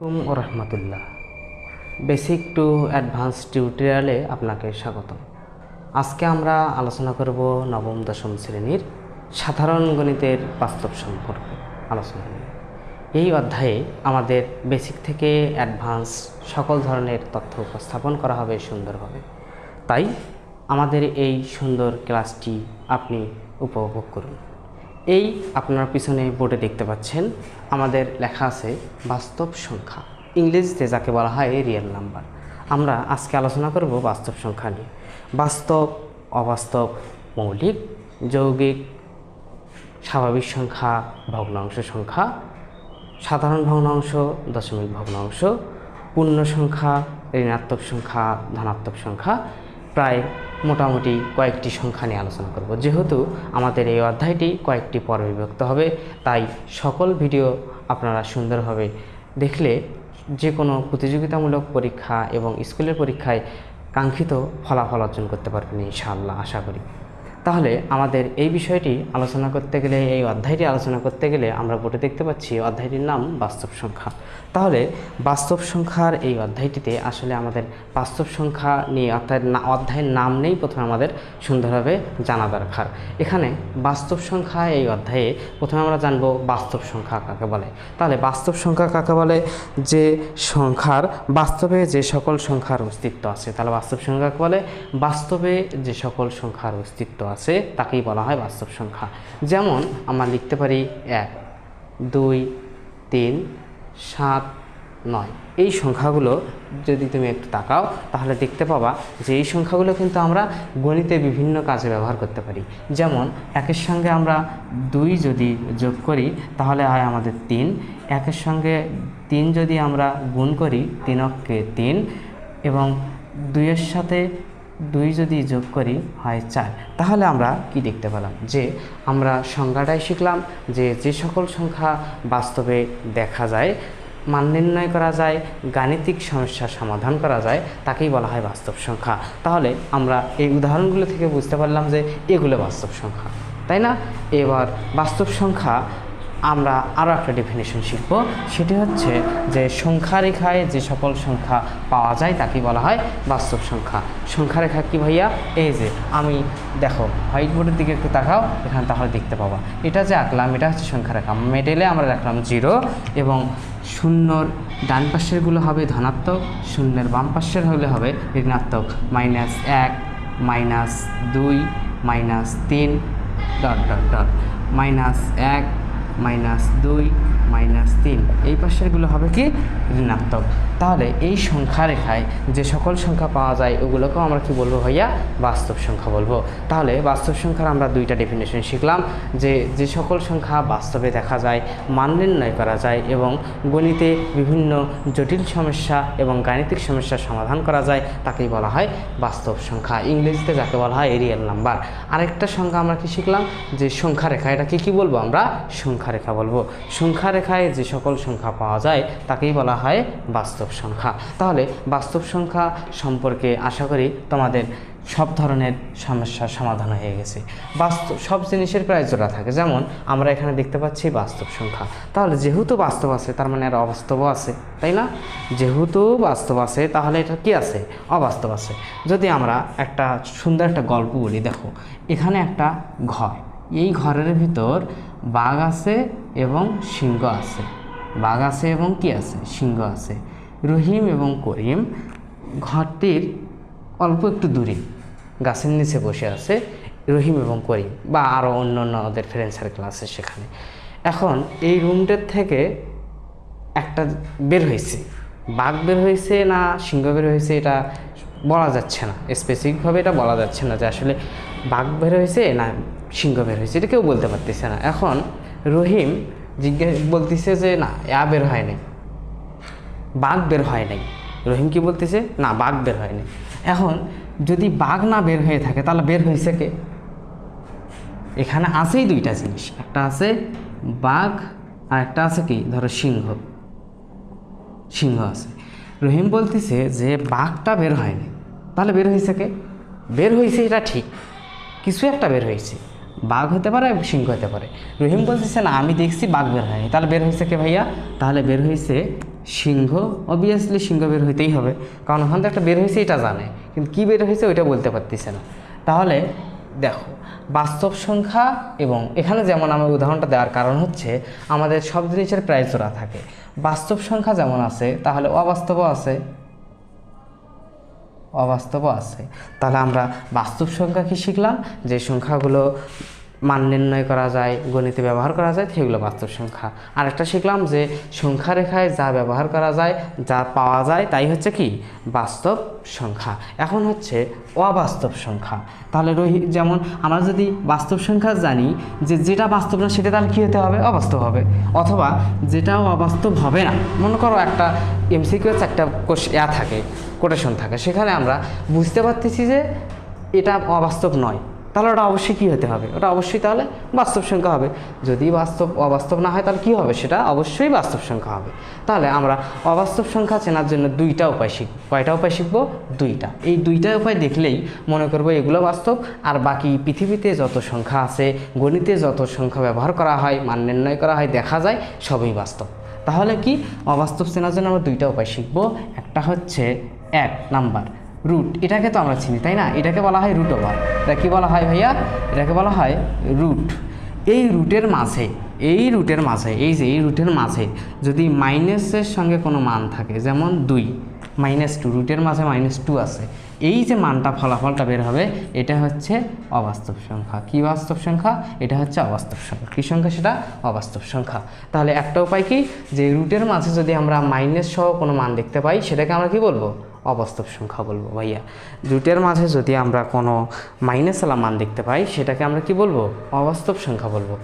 আসসালামু রহমতুল্লাহ। Basic to advance টিউটোরিয়ালে আপনাকে স্বাগতম। আজকে আমরা আলোচনা করব নবম দশম শ্রেণীর সাধারণ গণিতের বাস্তব সম্পর্কে আলোচনা নিয়ে। এই অধ্যায়ে আমাদের বেসিক থেকে অ্যাডভান্স সকল ধরনের তথ্য উপস্থাপন করা হবে সুন্দরভাবে। তাই আমাদের এই সুন্দর ক্লাসটি আপনি উপভোগ করুন। এই আপনার পিছনে বোর্ডে দেখতে পাচ্ছেন আমাদের লেখা আছে বাস্তব সংখ্যা, ইংরেজিতে যাকে বলা হয় রিয়েল নাম্বার। আমরা আজকে আলোচনা করব বাস্তব সংখ্যা নিয়ে। বাস্তব, অবাস্তব, মৌলিক, যৌগিক, স্বাভাবিক সংখ্যা, ভগ্নাংশ সংখ্যা, সাধারণ ভগ্নাংশ, দশমিক ভগ্নাংশ, পূর্ণ সংখ্যা, ঋণাত্মক সংখ্যা, ধনাত্মক সংখ্যা, প্রায় মোটামুটি কয়েকটি সংখ্যা নিয়ে আলোচনা করব। যেহেতু আমাদের এই অধ্যায়টি কয়েকটি পর্বে বিভক্ত হবে, তাই সকল ভিডিও আপনারা সুন্দরভাবে দেখলে যে কোনো প্রতিযোগিতামূলক পরীক্ষা এবং স্কুলের পরীক্ষায় কাঙ্ক্ষিত ফলাফল অর্জন করতে পারবেন ইনশাআল্লাহ, আশা করি। তাহলে আমাদের এই বিষয়টি আলোচনা করতে গেলে, এই অধ্যায়টি আলোচনা করতে গেলে আমরা বোর্ডে দেখতে পাচ্ছি অধ্যায়টির নাম বাস্তব সংখ্যা। তাহলে বাস্তব সংখ্যার এই অধ্যায়টিতে আসলে আমাদের বাস্তব সংখ্যা নিয়ে অধ্যায়ের নাম নেই, প্রথমে আমাদের সুন্দরভাবে জানা দরকার। এখানে বাস্তব সংখ্যা এই অধ্যায়ে প্রথমে আমরা জানব বাস্তব সংখ্যা কাকে বলে। তাহলে বাস্তব সংখ্যা কাকে বলে? যে সংখ্যার বাস্তবে যে সকল সংখ্যার অস্তিত্ব আছে। তাহলে বাস্তব সংখ্যা কাকে বলে? বাস্তবে যে সকল সংখ্যার অস্তিত্ব আছে তাকেই বলা হয় বাস্তব সংখ্যা। যেমন আমরা লিখতে পারি 1, 2, 3, 7, 9। এই সংখ্যাগুলো যদি তুমি একটু তাকাও তাহলে দেখতে পাবা যে এই সংখ্যাগুলো কিন্তু আমরা গণিতে বিভিন্ন কাজে ব্যবহার করতে পারি। যেমন 1-এর সঙ্গে আমরা 2 যদি যোগ করি তাহলে হয় আমাদের 3। 1-এর সঙ্গে 3 যদি আমরা গুণ করি 3-অক্ষে 3, এবং 2-এর সাথে 2 যদি যোগ করি হয় 4। তাহলে আমরা কি দেখতে পেলাম? যে আমরা সংজ্ঞাটাই শিখলাম যে যে সকল সংখ্যা বাস্তবে দেখা যায়, মান নির্ণয় করা যায়, গাণিতিক সমস্যার সমাধান করা যায়, তাকেই বলা হয় বাস্তব সংখ্যা। তাহলে আমরা এই উদাহরণগুলো থেকে বুঝতে পারলাম যে এগুলো বাস্তব সংখ্যা, তাই না? এবার বাস্তব সংখ্যা আমরা আরও একটা ডেফিনেশন শিখব। সেটি হচ্ছে যে সংখ্যা রেখায় যে সকল সংখ্যা পাওয়া যায় তাকেই বলা হয় বাস্তব সংখ্যা। সংখ্যা রেখা কি ভাইয়া? এই যে আমি দেখো হোয়াইট বোর্ডের দিকে একটু তাকাও, এখানে তাহলে দেখতে পাবা এটা যে আঁকলাম এটা হচ্ছে সংখ্যা রেখা। মিডলে আমরা রাখলাম 0, এবং শূন্যর ডান পাশেরগুলো হবে ধনাত্মক, শূন্যের বাম পাশের হলে হবে ঋণাত্মক। -1, -2, -3, ডট ডট ডট, -1, -2, -3, এই পাশেরগুলো হবে কি? ঋণাত্মক। তাহলে এই সংখ্যা রেখায় যে সকল সংখ্যা পাওয়া যায় ওগুলোকেও আমরা কি বলবো ভাইয়া? বাস্তব সংখ্যা বলবো। তাহলে বাস্তব সংখ্যার আমরা দুইটা ডেফিনেশন শিখলাম, যে যে সকল সংখ্যা বাস্তবে দেখা যায়, মান নির্ণয় করা যায়, এবং গণিতে বিভিন্ন জটিল সমস্যা এবং গাণিতিক সমস্যার সমাধান করা যায়, তাকেই বলা হয় বাস্তব সংখ্যা, ইংরেজিতে যাকে বলা হয় রিয়েল নাম্বার। আরেকটা সংখ্যা আমরা কি শিখলাম? যে সংখ্যা রেখা, এটাকে কি বলবো আমরা? সংখ্যা রেখা বলবো। সংখ্যা রেখায় যে সকল সংখ্যা পাওয়া যায় তাকেই বলা হয় বাস্তব সংখ্যা। তাহলে বাস্তব সংখ্যা সম্পর্কে আশা করি তোমাদের সব ধরনের সমস্যার সমাধান হয়ে গেছে। বাস্তব সব জিনিসের প্রায় জোড়া থাকে, যেমন আমরা এখানে দেখতে পাচ্ছি বাস্তব সংখ্যা। তাহলে যেহেতু বাস্তব আছে তার মানে আর অবাস্তবও আছে, তাই না? যেহেতু বাস্তব আছে তাহলে এটা কি আছে? অবাস্তব আছে। যদি আমরা একটা সুন্দর একটা গল্প বলি, দেখো এখানে একটা ঘর, এই ঘরের ভিতর বাঘ আছে এবং সিংহ আছে। বাঘ আছে এবং কি আছে? সিংহ আছে। রহিম এবং করিম ঘরটির অল্প একটু দূরে গাছের নিচে বসে আছে, রহিম এবং করিম, বা আরও অন্য অন্য ওদের ফ্রেন্ড সার্কেল আছে সেখানে। এখন এই রুমটার থেকে একটা বের হয়েছে, বাঘ বের হয়েছে না সিংহ বের হয়েছে এটা বলা যাচ্ছে না, স্পেসিফিকভাবে এটা বলা যাচ্ছে না যে আসলে বাঘ বের হয়েছে না সিংহ বের হয়েছে, এটা কেউ বলতে পারতেছে না। এখন রহিম বলতেছে যে না, বের হয় নাই, বাঘ বের হয় নাই। রহিম কি বলতেছে? না, বাঘ বের হয় নাই। এখন যদি বাঘ না বের হয়ে থাকে তাহলে বের হয়েছে কে? এখানে আছেই দুইটা জিনিস, একটা আছে বাঘ আর একটা আছে কি? ধরো সিংহ। সিংহ আছে। রহিম বলতেছে যে বাঘটা বের হয়নি, তাহলে বের হয়েছে কে? বের হয়েছে এটা ঠিক, কিছু একটা বের হয়েছে, বাঘ হতে পারে, সিংহ হতে পারে। রহিম বলতেছে না, আমি দেখছি বাঘ বের হয়নি, তাহলে বের হয়েছে কে ভাইয়া? তাহলে বের হয়েছে সিংহ, অবভিয়াসলি সিংহ বের হইতেই হবে, কারণ ওখান থেকে একটা বের হয়েছে এটা জানে, কিন্তু কী বের হয়েছে ওইটা বলতে পারতেছে না। তাহলে দেখো বাস্তব সংখ্যা এবং এখানে যেমন আমার উদাহরণটা দেওয়ার কারণ হচ্ছে আমাদের সব জিনিসের প্রায় জোড়া থাকে। বাস্তব সংখ্যা যেমন আছে তাহলে অবাস্তবও আছে, অবাস্তবও আছে। তাহলে আমরা বাস্তব সংখ্যা কি শিখলাম, যে সংখ্যাগুলো মান নির্ণয় করা যায়, গণিতে ব্যবহার করা যায়, সেগুলো বাস্তব সংখ্যা। আরেকটা শিখলাম যে সংখ্যা রেখায় যা ব্যবহার করা যায়, যা পাওয়া যায় তাই হচ্ছে কি বাস্তব সংখ্যা। এখন হচ্ছে অবাস্তব সংখ্যা। তাহলে যেমন আমরা যদি বাস্তব সংখ্যা জানি যে যেটা বাস্তব না সেটা তাহলে কী হতে হবে, অবাস্তব হবে, অথবা যেটাও অবাস্তব হবে না। মনে করো একটা এমসিকিউ একটা থাকে, কোটেশন থাকে, সেখানে আমরা বুঝতে পারতেছি যে এটা অবাস্তব নয়, তাহলে ওটা অবশ্যই কী হতে হবে, ওটা অবশ্যই তাহলে বাস্তব সংখ্যা হবে। যদি অবাস্তব না হয় তাহলে কী হবে, সেটা অবশ্যই বাস্তব সংখ্যা হবে। তাহলে আমরা অবাস্তব সংখ্যা চেনার জন্য দুইটা উপায় শিখব। কয়টা উপায় শিখব, দুইটা। এই দুইটা উপায় দেখলেই মনে করবো এগুলো বাস্তব, আর বাকি পৃথিবীতে যত সংখ্যা আছে, গণিতে যত সংখ্যা ব্যবহার করা হয়, মান নির্ণয় করা হয়, দেখা যায় সবই বাস্তব। তাহলে কি অবাস্তব চেনার জন্য আমরা দুইটা উপায় শিখব। একটা হচ্ছে 1 নাম্বার রুট, এটাকে তো আমরা চিনি তাই না, এটাকে বলা হয় রুট ওভার। এটা কী বলা হয় ভাইয়া, এটাকে বলা হয় রুট। এই রুটের মাঝে এই রুটের মাঝে যদি মাইনাসের সঙ্গে কোনো মান থাকে, যেমন 2 -2, রুটের মাঝে -2 আছে, এই যে মানটা ফলাফলটা বের হবে এটা হচ্ছে অবাস্তব সংখ্যা। কি বাস্তব সংখ্যা, এটা হচ্ছে অবাস্তব সংখ্যা। কী সংখ্যা, সেটা অবাস্তব সংখ্যা। তাহলে একটা উপায় কি, যে রুটের মাঝে যদি আমরা মাইনাস সহ কোনো মান দেখতে পাই সেটাকে আমরা কি বলবো, অবাস্তব সংখ্যা বলবো ভাইয়া। রুটের মাঝে যদি আমরা কোনো মাইনাসওয়ালা মান দেখতে পাই সেটাকে আমরা কি বলবো, অবাস্তব সংখ্যা বলবো।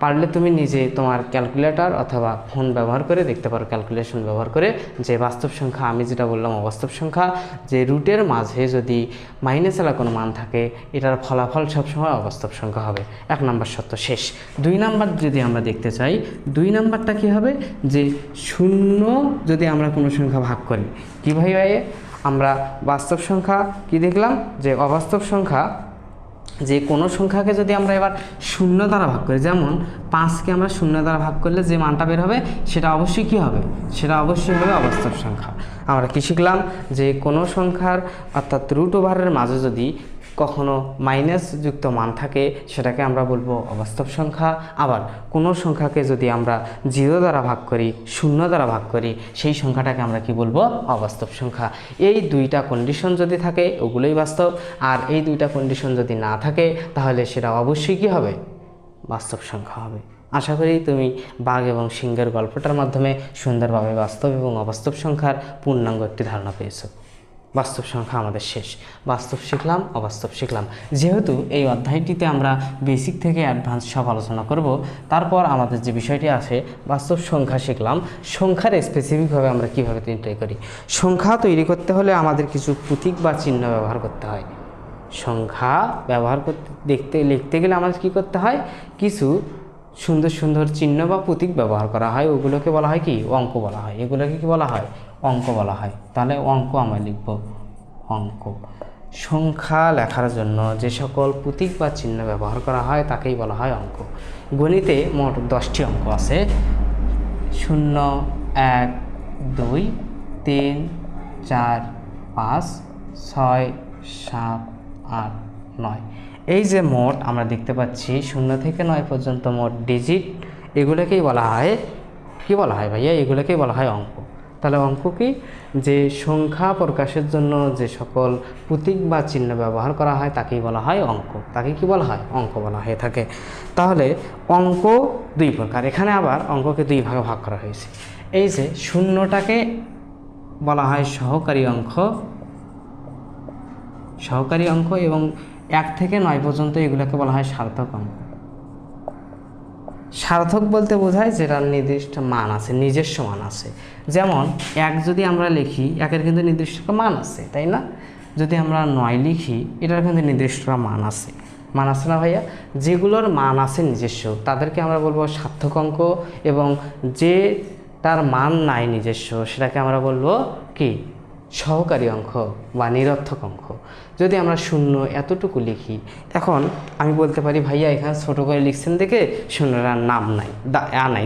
পারলে তুমি নিজে তোমার ক্যালকুলেটর অথবা ফোন ব্যবহার করে দেখতে পারো, ক্যালকুলেশন ব্যবহার করে, যে বাস্তব সংখ্যা আমি যেটা বললাম অবাস্তব সংখ্যা, যে রুটের মাঝে যদি মাইনাসওয়ালা কোনো মান থাকে এটার ফলাফল সবসময় অবাস্তব সংখ্যা হবে। 1 নাম্বার সত্য শেষ। 2 নাম্বার যদি আমরা দেখতে চাই, 2 নাম্বারটা কী হবে, যে 0 যদি আমরা কোনো সংখ্যা ভাগ করি, কী ভাই আমরা বাস্তব সংখ্যা কি দেখলাম, যে অবাস্তব সংখ্যা, যে কোনো সংখ্যাকে যদি আমরা এবার 0 দ্বারা ভাগ করি, যেমন 5কে আমরা 0 দ্বারা ভাগ করলে যে মানটা বের হবে সেটা অবশ্যই কী হবে, সেটা অবশ্যই হবে অবাস্তব সংখ্যা। আমরা কি শিখলাম, যে কোনো সংখ্যার অর্থাৎ রুট ওভারের মাঝে যদি কখনো মাইনাস যুক্ত মান থাকে সেটাকে আমরা বলবো অবাস্তব সংখ্যা। আবার কোনো সংখ্যাকে যদি আমরা 0 দ্বারা ভাগ করি, 0 দ্বারা ভাগ করি, সেই সংখ্যাটাকে আমরা কি বলবো, অবাস্তব সংখ্যা। এই দুইটা কন্ডিশন যদি থাকে ওগুলোই বাস্তব, আর এই দুইটা কন্ডিশন যদি না থাকে তাহলে সেটা অবশ্যই কি হবে, বাস্তব সংখ্যা হবে। আশা করি তুমি বাঘ এবং সিংহের গল্পটার মাধ্যমে সুন্দরভাবে বাস্তব এবং অবাস্তব সংখ্যার পূর্ণাঙ্গ একটি ধারণা পেয়েছো। বাস্তব সংখ্যা আমাদের শেষ, বাস্তব শিখলাম, অবাস্তব শিখলাম। যেহেতু এই অধ্যায়টিতে আমরা বেসিক থেকে অ্যাডভান্স সব আলোচনা করব, তারপর আমাদের যে বিষয়টি আছে বাস্তব সংখ্যা শিখলাম। সংখ্যার স্পেসিফিকভাবে আমরা কীভাবে তৈরি করি, সংখ্যা তৈরি করতে হলে আমাদের কিছু প্রতীক বা চিহ্ন ব্যবহার করতে হয়। সংখ্যা ব্যবহার লিখতে গেলে আমাদের কী করতে হয়, কিছু সুন্দর সুন্দর চিহ্ন বা প্রতীক ব্যবহার করা হয়, ওগুলোকে বলা হয় কি, অঙ্ক বলা হয়। এগুলোকে কি বলা হয়, অঙ্ক বলা হয়। তাহলে অঙ্ক আমরা লিখব, অঙ্ক। সংখ্যা লেখার জন্য যে সকল প্রতীক বা চিহ্ন ব্যবহার করা হয় তাকেই বলা হয় অঙ্ক। গণিতে মোট 10টি অঙ্ক আছে, 0, 1, 2, 3, 4, 5, 6, 7, 8, 9। এই যে মোট আমরা দেখতে পাচ্ছি 0 থেকে 9 পর্যন্ত মোট ডিজিট, এগুলোকেই বলা হয়, কি বলা হয় ভাইয়া, এগুলোকেই বলা হয় অঙ্ক। তাহলে অঙ্ক কি, যে সংখ্যা প্রকাশের জন্য যে সকল প্রতীক বা চিহ্ন ব্যবহার করা হয় তাকেই বলা হয় অঙ্ক, তাকে কি বলা হয়, অঙ্ক বলা হয়ে থাকে। তাহলে অঙ্ক 2 প্রকার, এখানে আবার অঙ্ককে 2 ভাগে ভাগ করা হয়েছে। এই যে 0টাকে বলা হয় সহকারী অঙ্ক, সহকারী অঙ্ক, এবং 1 থেকে 9 পর্যন্ত এগুলোকে বলা হয় সার্থক অঙ্ক। সার্থক বলতে বোঝায় যেটার নির্দিষ্ট মান আছে, নিজস্ব মান আছে। যেমন 1 যদি আমরা লিখি, 1-এর কিন্তু নির্দিষ্ট মান আছে, তাই না? যদি আমরা 9 লিখি, এটার কিন্তু নির্দিষ্ট মান আছে, মান আছে না ভাইয়া? যেগুলোর মান আছে নিজস্ব তাদেরকে আমরা বলবো সার্থক অঙ্ক, এবং যে তার মান নাই নিজস্ব সেটাকে আমরা বলবো কি, সহকারী অঙ্ক বা নিরর্থক অঙ্ক। যদি আমরা শূন্য এতটুকু লিখি, এখন আমি বলতে পারি ভাইয়া এখানে ছোটো করে লিখছেন দেখে শূন্যটার নাম নাই,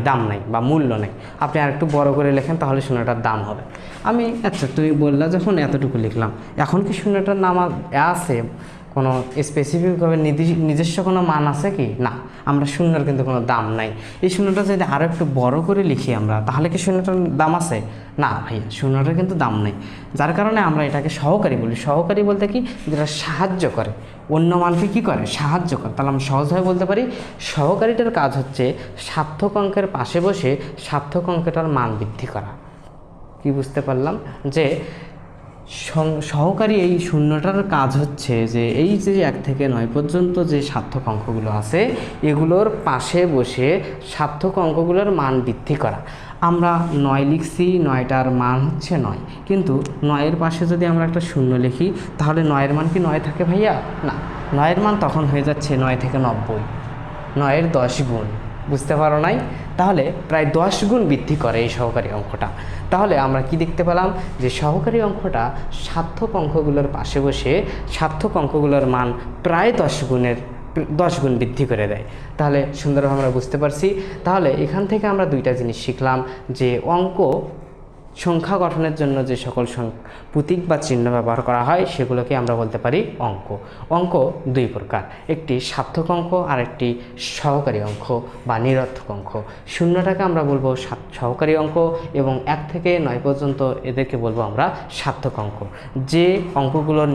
দাম নাই বা মূল্য নেই, আপনি আর একটু বড় করে লেখেন তাহলে শূন্যটার দাম হবে। আমি আচ্ছা তুমি বললা যখন এতটুকু লিখলাম, এখন কি শূন্যটার নাম আছে? কোনো স্পেসিফিকভাবে নিজস্ব কোনো মান আছে কি? না, আমরা শূন্যর কিন্তু কোনো দাম নাই। এই শূন্যটা যদি আরও একটু বড় করে লিখি আমরা, তাহলে কি শূন্যটার দাম আছে? না ভাইয়া, শূন্যটার কিন্তু দাম নেই। যার কারণে আমরা এটাকে সহকারী বলি। সহকারী বলতে কি, যেটা সাহায্য করে, অন্য মানকে কী করে, সাহায্য করে। তাহলে আমরা সহজভাবে বলতে পারি সহকারীটার কাজ হচ্ছে সার্থক অঙ্কের পাশে বসে সার্থক অঙ্কটার মান বৃদ্ধি করা। কি বুঝতে পারলাম? যে সহকারী এই শূন্যটার কাজ হচ্ছে যে এই যে 1 থেকে 9 পর্যন্ত যে সার্থক অঙ্কগুলো আছে, এগুলোর পাশে বসে সার্থক অঙ্কগুলোর মান বৃদ্ধি করা। আমরা 9 লিখছি, 9টার মান হচ্ছে 9, কিন্তু 9-এর পাশে যদি আমরা একটা শূন্য লিখি, তাহলে 9-এর মান কি 9 থাকে ভাইয়া? না, 9-এর মান তখন হয়ে যাচ্ছে 9 থেকে 90, 9-এর 10 গুণ। বুঝতে পারো নাই? তাহলে প্রায় 10 গুণ বৃদ্ধি করে এই সহকারী অঙ্কটা। তাহলে আমরা কি দেখতে পেলাম, যে সহকারী অঙ্কটা সার্থক অঙ্কগুলোর পাশে বসে সার্থক অঙ্কগুলোর মান প্রায় 10 গুণ বৃদ্ধি করে দেয়। তাহলে সুন্দরভাবে আমরা বুঝতে পারছি। তাহলে এখান থেকে আমরা 2টা জিনিস শিখলাম, যে অঙ্ক সংখ্যা গঠনের জন্য যে সকল প্রতীক বা চিহ্ন ব্যবহার করা হয় সেগুলোকে আমরা বলতে পারি অঙ্ক। অঙ্ক 2 প্রকার, একটি সার্থক অঙ্ক আর একটি সহকারী অঙ্ক বা নিরর্থক অঙ্ক। শূন্যটাকে আমরা বলবো সহকারী অঙ্ক এবং 1 থেকে 9 পর্যন্ত এদেরকে বলবো আমরা সার্থক অঙ্ক। যে অঙ্কগুলোর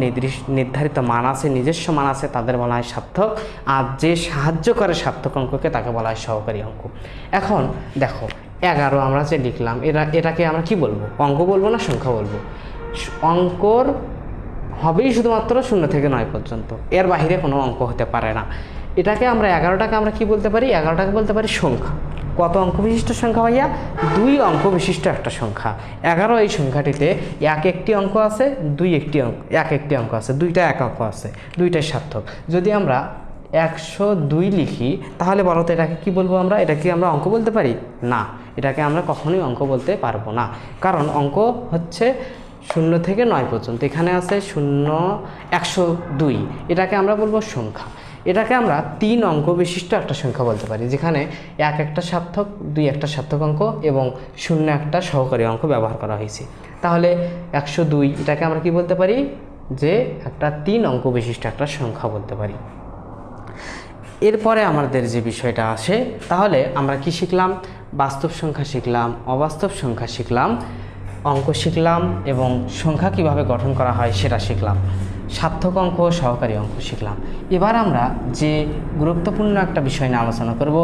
নির্ধারিত মান আছে, নিজস্ব মান আছে, তাদের বলা হয় সার্থক, আর যে সাহায্য করে সার্থক অঙ্ককে তাকে বলা হয় সহকারী অঙ্ক। এখন দেখো 11 আমরা যে লিখলাম, এটাকে আমরা কি বলবো, অঙ্ক বলবো না সংখ্যা বলবো? অঙ্কর হবেই শুধুমাত্র 0 থেকে 9 পর্যন্ত, এর বাইরে কোনো অঙ্ক হতে পারে না। এটাকে আমরা 11টাকে আমরা কি বলতে পারি? 11টাকে বলতে পারি সংখ্যা। কত অঙ্ক বিশিষ্ট সংখ্যা ভাইয়া? 2 অঙ্ক বিশিষ্ট একটা সংখ্যা। 11 এই সংখ্যাটিতে 1 একটি অঙ্ক আছে, 2 একটি অঙ্ক, 1 একটি অঙ্ক আছে, 2টা এক অঙ্ক আছে, 2টাই সার্থক। যদি আমরা 102 লিখি, তাহলে বলো তো এটাকে কি বলবো আমরা? এটা কি আমরা অঙ্ক বলতে পারি? না, এটাকে আমরা কখনোই অঙ্ক বলতে পারবো না। কারণ অঙ্ক হচ্ছে 0 থেকে 9 পর্যন্ত, এখানে আছে 0, 102, এটাকে আমরা বলবো সংখ্যা। এটাকে আমরা 3 অঙ্ক বিশিষ্ট একটা সংখ্যা বলতে পারি, যেখানে 1 একটা সার্থক, 2 একটা সার্থক অঙ্ক এবং 0 একটা সহকারী অঙ্ক ব্যবহার করা হয়েছে। তাহলে 102 এটাকে আমরা কি বলতে পারি? যে একটা 3 অঙ্ক বিশিষ্ট একটা সংখ্যা বলতে পারি। এরপরে আমাদের যে বিষয়টা আসে, তাহলে আমরা কি শিখলাম? বাস্তব সংখ্যা শিখলাম, অবাস্তব সংখ্যা শিখলাম, অঙ্ক শিখলাম এবং সংখ্যা কিভাবে গঠন করা হয় সেটা শিখলাম, সার্থক অঙ্ক, সহকারী অঙ্ক শিখলাম। এবার আমরা যে গুরুত্বপূর্ণ একটা বিষয় নিয়ে আলোচনা করব,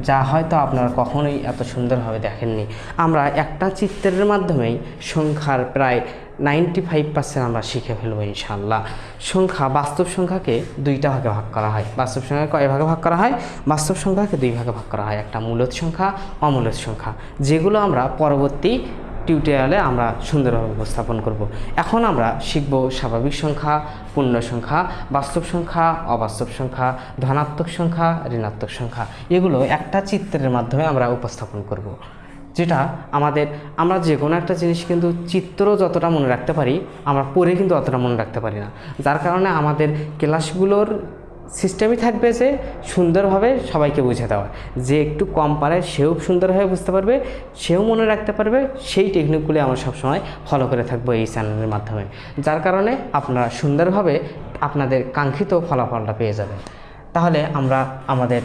যা হয়তো আপনারা কখনোই এত সুন্দরভাবে দেখেননি। আমরা একটা চিত্রের মাধ্যমেই সংখ্যার প্রায় 95% আমরা শিখে ফেলবো ইনশাআল্লাহ। বাস্তব সংখ্যাকে 2টা ভাগে ভাগ করা হয়। বাস্তব সংখ্যাকে কয় ভাগে ভাগ করা হয়? বাস্তব সংখ্যাকে 2 ভাগে ভাগ করা হয়, একটা মূলদ সংখ্যা, অমূলদ সংখ্যা, যেগুলো আমরা পরবর্তী টিউটোরিয়ালে আমরা সুন্দরভাবে উপস্থাপন করব। এখন আমরা শিখব স্বাভাবিক সংখ্যা, পূর্ণ সংখ্যা, বাস্তব সংখ্যা, অবাস্তব সংখ্যা, ধনাত্মক সংখ্যা, ঋণাত্মক সংখ্যা। এগুলো একটা চিত্রের মাধ্যমে আমরা উপস্থাপন করব, যেটা আমরা যে কোনো একটা জিনিস কিন্তু চিত্র যতটা মনে রাখতে পারি, আমরা পড়ে কিন্তু অতটা মনে রাখতে পারি না। যার কারণে আমাদের ক্লাসগুলোর সিস্টেমই থাকবে যে সুন্দরভাবে সবাইকে বুঝে দেওয়া, যে একটু কম পারে সেও সুন্দরভাবে বুঝতে পারবে, সেও মনে রাখতে পারবে। সেই টেকনিকগুলি আমরা সবসময় ফলো করে থাকবো এই চ্যানেলের মাধ্যমে, যার কারণে আপনারা সুন্দরভাবে আপনাদের কাঙ্ক্ষিত ফলাফলটা পেয়ে যাবেন। তাহলে আমরা আমাদের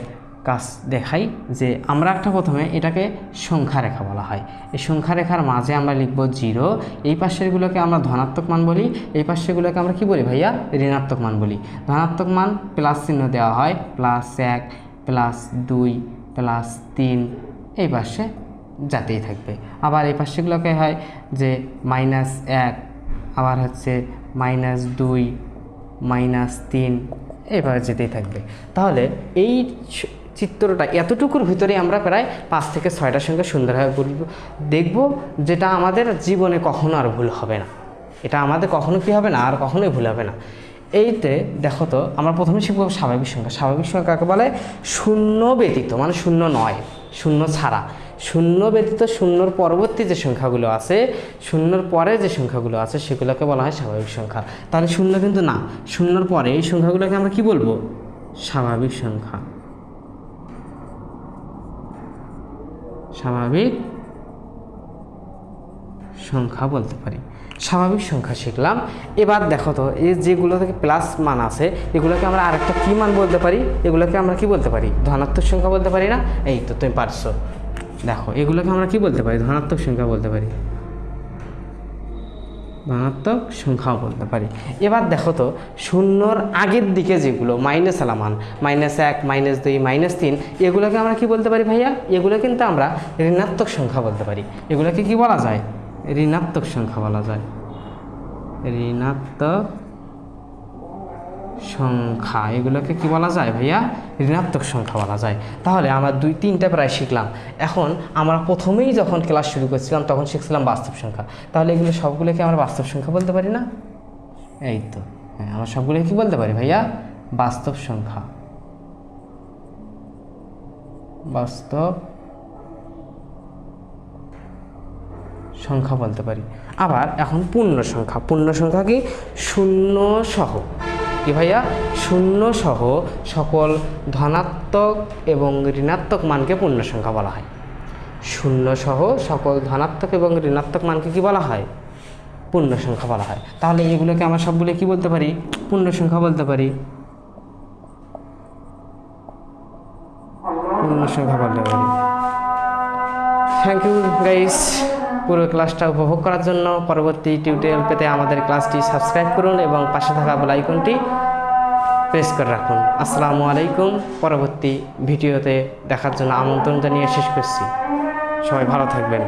কাজ দেখাই, যে আমরা একটা প্রথমে এটাকে সংখ্যা রেখা বলা হয়। এই সংখ্যা রেখার মাঝে আমরা লিখব 0, এই পাশেরগুলোকে আমরা ধনাত্মক মান বলি, এই পাশেরগুলোকে আমরা কি বলি ভাইয়া? ঋণাত্মক মান বলি। ধনাত্মক মান প্লাস চিহ্ন দেওয়া হয়, +1, +2, +3, এই পাশে যাতেই থাকবে। আবার এই পাশেগুলোকে হয় যে -1, আবার হচ্ছে -2, -3, এভাবে যেতেই থাকবে। তাহলে এই চিত্রটা এতটুকুর ভিতরে আমরা প্রায় 5 থেকে 6টা সংখ্যা সুন্দরভাবে দেখব, যেটা আমাদের জীবনে কখনো আর ভুল হবে না। এটা আমাদের কখনো কি হবে না, আর কখনোই ভুল হবে না। এইতে দেখো তো, আমরা প্রথমে শিখব স্বাভাবিক সংখ্যা। স্বাভাবিক সংখ্যা কাকে বলে? 0 ব্যতীত, মানে 0 নয়, 0 ছাড়া। শূন্য ব্যতীত শূন্যর পরবর্তী যে সংখ্যাগুলো আছে, শূন্যর পরে যে সংখ্যাগুলো আছে সেগুলোকে বলা হয় স্বাভাবিক সংখ্যা। তাহলে শূন্য কিন্তু না, শূন্যর পরে এই সংখ্যাগুলোকে আমরা কি বলবো? স্বাভাবিক সংখ্যা। স্বাভাবিক সংখ্যা বলতে পারি। স্বাভাবিক সংখ্যা শিখলাম। এবার দেখো তো, এই যেগুলো থেকে প্লাস মান আছে এগুলোকে আমরা আরেকটা কী মান বলতে পারি? এগুলোকে আমরা কি বলতে পারি? ধনাত্মক সংখ্যা বলতে পারি না? এই তো তুমি পারছো। দেখো এগুলোকে আমরা কি বলতে পারি? ধনাত্মক সংখ্যা বলতে পারি, ধনাত্মক সংখ্যাও বলতে পারি। এবার দেখো তো, শূন্যর আগের দিকে যেগুলো মাইনাস আলা মান, -1, -2, -3, এগুলোকে আমরা কি বলতে পারি ভাইয়া? এগুলো কিন্তু আমরা ঋণাত্মক সংখ্যা বলতে পারি। এগুলোকে কি বলা যায়? ঋণাত্মক সংখ্যা বলা যায়। ঋণাত্মক সংখ্যা, এগুলোকে কি বলা যায় ভাইয়া? ঋণাত্মক সংখ্যা বলা যায়। তাহলে আমরা 2-3টা প্রায় শিখলাম। এখন আমরা প্রথমেই যখন ক্লাস শুরু করছিলাম তখন শিখছিলাম বাস্তব সংখ্যা। তাহলে এগুলো সবগুলোকে আমরা বাস্তব সংখ্যা বলতে পারি না? এই তো, হ্যাঁ, আমরা সবগুলোকে কি বলতে পারি ভাইয়া? বাস্তব সংখ্যা, বাস্তব সংখ্যা বলতে পারি। আবার এখন পূর্ণ সংখ্যা। পূর্ণ সংখ্যা কি? শূন্য সহ, কি ভাইয়া? শূন্য সহ সকল ধনাত্মক এবং ঋণাত্মক মানকে পূর্ণ সংখ্যা বলা হয়। শূন্য সহ সকল ধনাত্মক এবং ঋণাত্মক মানকে কি বলা হয়? পূর্ণ সংখ্যা বলা হয়। তাহলে এগুলোকে আমরা সবগুলো কি বলতে পারি? পূর্ণ সংখ্যা বলতে পারি, পূর্ণ সংখ্যা বলতে পারি। থ্যাংক ইউ গাইস, পুরো ক্লাসটা উপভোগ করার জন্য। পরবর্তী টিউটোরিয়াল পেতে আমাদের ক্লাসটি সাবস্ক্রাইব করুন এবং পাশে থাকা বেল আইকনটি প্রেস করে রাখুন। আসসালামু আলাইকুম। পরবর্তী ভিডিওতে দেখার জন্য আমন্ত্রণ জানিয়ে শেষ করছি। সবাই ভালো থাকবেন।